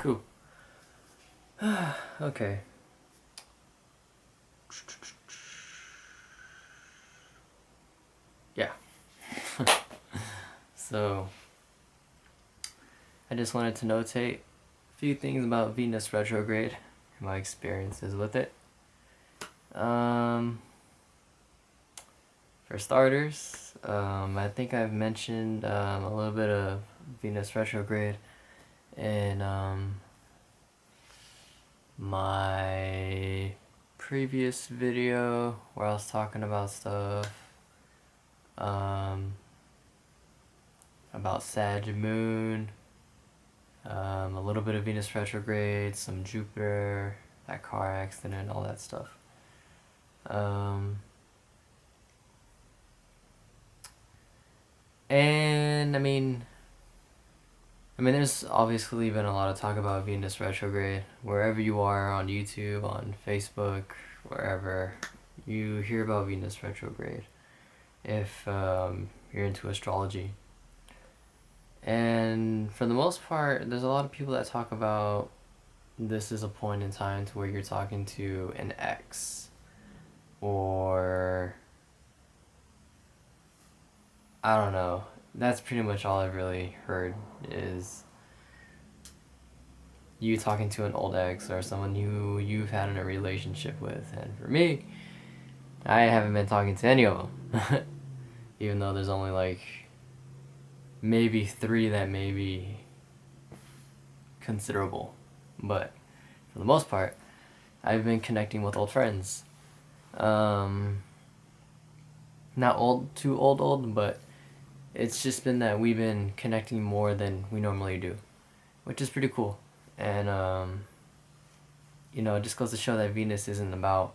Cool. Okay. Yeah. So, I just wanted to notate a few things about Venus retrograde and my experiences with it. For starters, I think I've mentioned a little bit of Venus retrograde in my previous video where I was talking about stuff about Sag Moon, a little bit of Venus retrograde, some Jupiter, that car accident, all that stuff. And I mean, there's obviously been a lot of talk about Venus retrograde. Wherever you are, on YouTube, on Facebook, wherever, you hear about Venus retrograde if you're into astrology. And for the most part, there's a lot of people that talk about this is a point in time to where you're talking to an ex, or I don't know. That's pretty much all I've really heard, is you talking to an old ex or someone who you've had in a relationship with. And for me, I haven't been talking to any of them. Even though there's only like maybe 3 that may be considerable. But for the most part, I've been connecting with old friends. Not too old, but it's just been that we've been connecting more than we normally do, which is pretty cool. And it just goes to show that Venus isn't about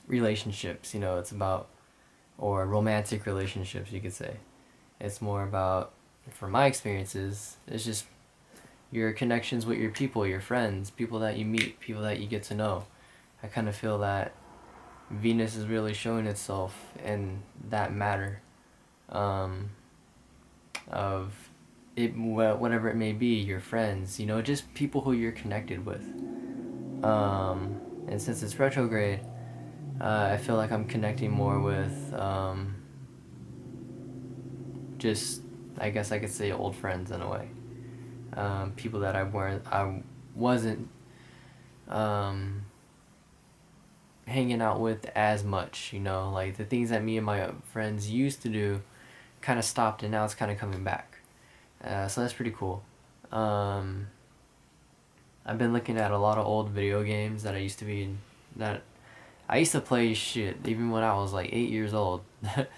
relationships. It's about, or romantic relationships, you could say. It's more about, for my experiences, it's just your connections with your people, your friends, people that you meet, people that you get to know. I kind of feel that Venus is really showing itself in that matter, of it, whatever it may be, your friends, just people who you're connected with. And since it's retrograde, I feel like I'm connecting more with just, I guess I could say, old friends in a way. People that I wasn't hanging out with as much, like the things that me and my friends used to do kind of stopped, and now it's kind of coming back. So that's pretty cool. I've been looking at a lot of old video games that I used to play shit even when I was like 8 years old. Even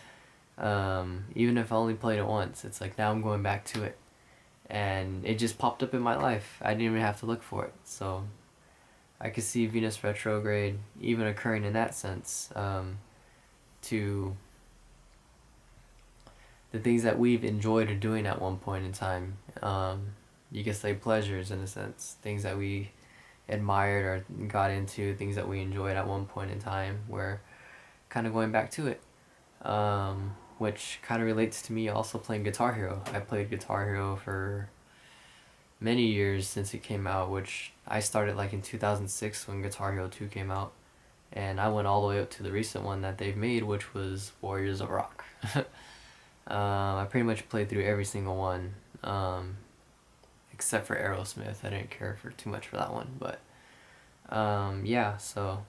if I only played it once, it's like now I'm going back to it, and it just popped up in my life. I didn't even have to look for it. So I could see Venus retrograde even occurring in that sense, to the things that we've enjoyed doing at one point in time. You could say pleasures, in a sense, things that we admired or got into, things that we enjoyed at one point in time. We're kind of going back to it, which kind of relates to me also playing Guitar Hero. I played Guitar Hero for many years since it came out, which I started like in 2006 when Guitar Hero 2 came out, and I went all the way up to the recent one that they've made, which was Warriors of Rock. I pretty much played through every single one, except for Aerosmith. I didn't care for too much for that one, but yeah. So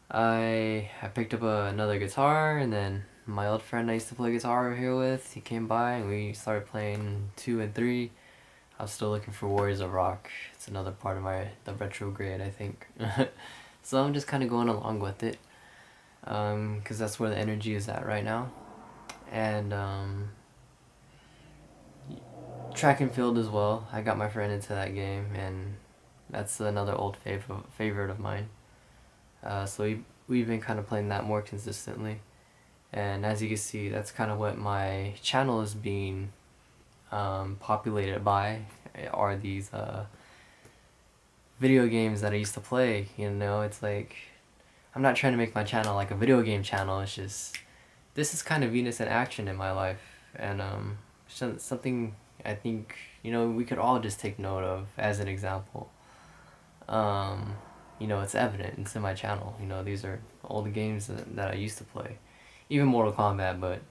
I picked up another guitar, and then my old friend I used to play Guitar Hero with, he came by and we started playing 2 and 3. I was still looking for Warriors of Rock. It's another part of the retrograde, I think. So I'm just kind of going along with it, because that's where the energy is at right now. And track and field as well. I got my friend into that game, and that's another old favorite of mine. So we've been kind of playing that more consistently. And as you can see, that's kind of what my channel is being populated by, are these video games that I used to play. It's like, I'm not trying to make my channel like a video game channel. It's just, this is kind of Venus in action in my life, and something I think, you know, we could all just take note of as an example. You know, it's evident. It's in my channel. You know, these are old games that I used to play. Even Mortal Kombat, but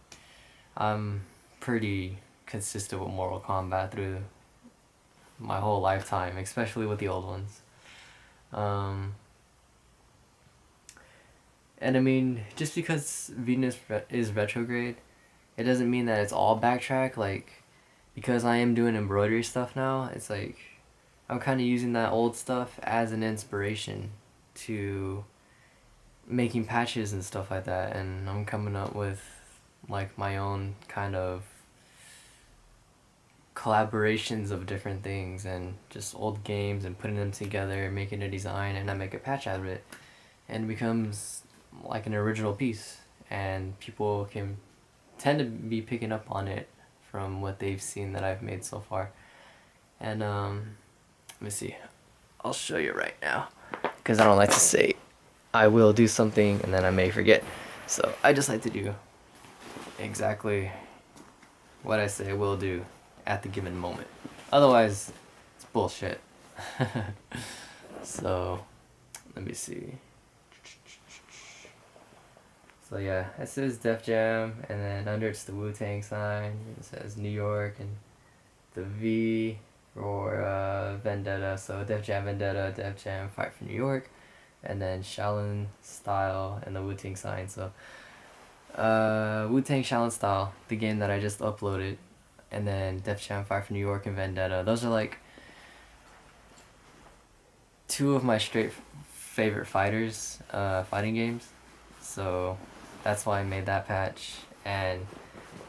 I'm pretty consistent with Mortal Kombat through my whole lifetime, especially with the old ones. And I mean, just because Venus is retrograde, it doesn't mean that it's all backtrack. Like, because I am doing embroidery stuff now, it's like I'm kind of using that old stuff as an inspiration to making patches and stuff like that, and I'm coming up with like my own kind of collaborations of different things and just old games and putting them together, making a design, and I make a patch out of it, and it becomes like an original piece, and people can tend to be picking up on it from what they've seen that I've made so far. And let me see, I'll show you right now, because I don't like to say I will do something and then I may forget, so I just like to do exactly what I say I will do at the given moment. Otherwise, it's bullshit. So, let me see. So yeah, it says Def Jam, and then under it's the Wu-Tang sign. It says New York, and the V for Vendetta. So Def Jam Vendetta, Def Jam Fight for New York, and then Shaolin Style and the Wu-Tang sign. So Wu-Tang Shaolin Style, the game that I just uploaded, and then Def Jam Fight for New York and Vendetta. Those are like two of my straight favorite fighters, fighting games. So that's why I made that patch, and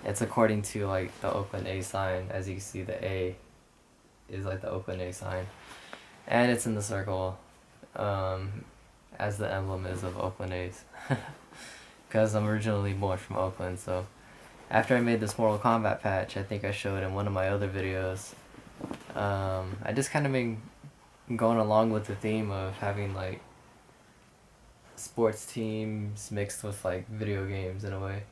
it's according to like the Oakland A sign. As you can see, the A is like the Oakland A sign, and it's in the circle, as the emblem is of Oakland A's. Because I'm originally born from Oakland, so after I made this Mortal Kombat patch, I think I showed in one of my other videos, I just kind of been going along with the theme of having like sports teams mixed with like video games in a way.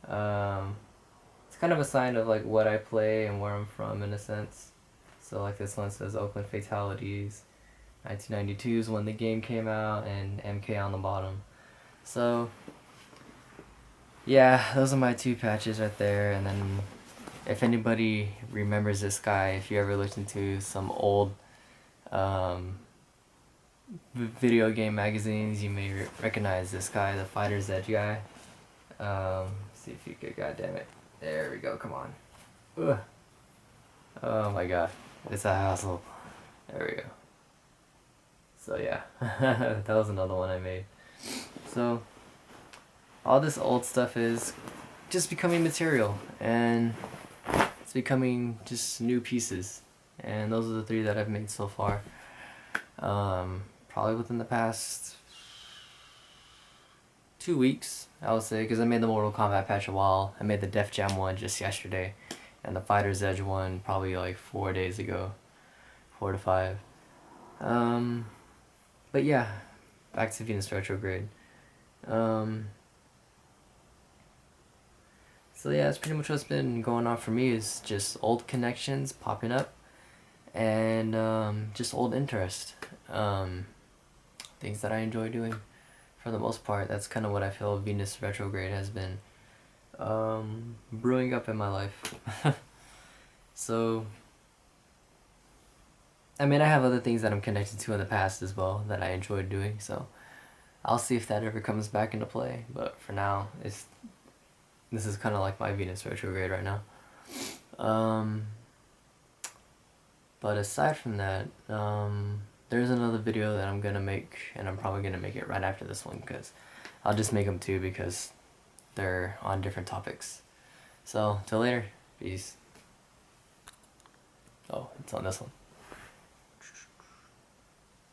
It's kind of a sign of like what I play and where I'm from in a sense. So like this one says Oakland Fatalities. 1992 is when the game came out, and MK on the bottom. So yeah, those are my two patches right there. And then if anybody remembers this guy, if you ever looked into some old video game magazines, you may recognize this guy, the Fighter's Edge guy. See if you could, goddammit. There we go, come on. Ugh. Oh my god, it's a hassle. There we go. So yeah, that was another one I made. So all this old stuff is just becoming material, and it's becoming just new pieces. And those are the three that I've made so far. Probably within the past 2 weeks, I would say, because I made the Mortal Kombat patch a while. I made the Def Jam one just yesterday, and the Fighter's Edge one probably like 4 days ago, 4 to 5. But yeah, back to Venus Retrograde. So yeah, that's pretty much what's been going on for me, is just old connections popping up, and just old interest. Things that I enjoy doing for the most part. That's kind of what I feel Venus Retrograde has been brewing up in my life. So I mean, I have other things that I'm connected to in the past as well that I enjoyed doing, so I'll see if that ever comes back into play. But for now, this is kind of like my Venus Retrograde right now. But aside from that, there's another video that I'm gonna make, and I'm probably gonna make it right after this one, because I'll just make them two because they're on different topics. So till later, peace. Oh, it's on this one.